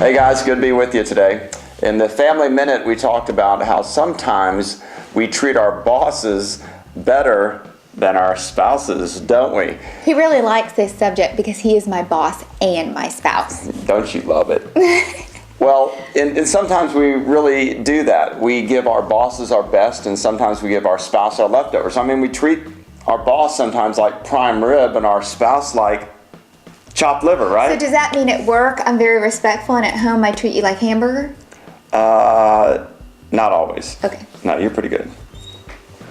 Hey guys, good to be with you today. In the Family Minute, we talked about how sometimes we treat our bosses better than our spouses, don't we? He really likes this subject because he is my boss and my spouse. Don't you love it? Well, and sometimes we really do that. We give our bosses our best, and sometimes we give our spouse our leftovers. I mean, we treat our boss sometimes like prime rib and our spouse like chopped liver, right? So does that mean at work I'm very respectful and at home I treat you like hamburger? Not always. Okay. No, you're pretty good.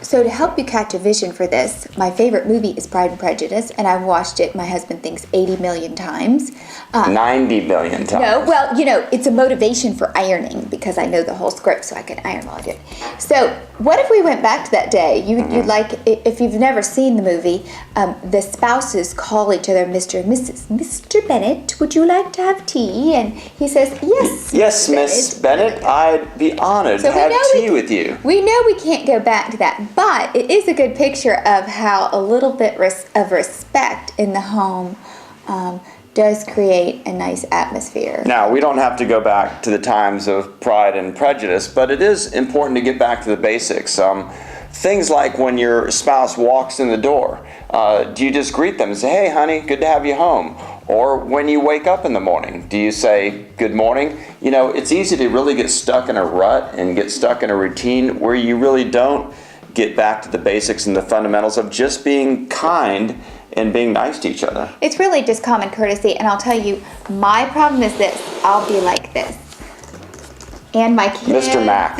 So to help you catch a vision for this, my favorite movie is Pride and Prejudice, and I've watched it, my husband thinks, 80 million times. 90 billion times. No, well, you know, it's a motivation for ironing because I know the whole script, so I can iron while I do it. So what if we went back to that day? You'd like, if you've never seen the movie, the spouses call each other Mr. and Mrs. Mr. Bennett, would you like to have tea? And he says, yes. Yes, Miss Bennett, I'd be honored to have tea with you. We know we can't go back to that, but it is a good picture of how a little bit of respect in the home does create a nice atmosphere. Now, we don't have to go back to the times of Pride and Prejudice, but it is important to get back to the basics. Things like when your spouse walks in the door, do you just greet them and say, hey, honey, good to have you home? Or when you wake up in the morning, do you say, good morning? You know, it's easy to really get stuck in a rut and get stuck in a routine where you really don't get back to the basics and the fundamentals of just being kind and being nice to each other. It's really just common courtesy, and I'll tell you, my problem is this: I'll be like this. And my kids, Mr. Mac.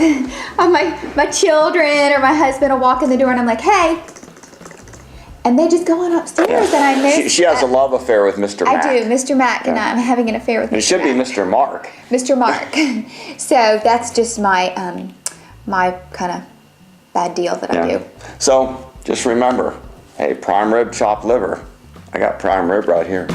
my children or my husband will walk in the door and I'm like, hey. And they just go on upstairs and I miss She has a love affair with Mr. Mac. I do, Mr. Mac, and I'm having an affair with Mr. Mac. It should be Mr. Mark. Mr. Mark. So that's just my my kind of bad deal that I do. So just remember, hey, prime rib, chopped liver. I got prime rib right here.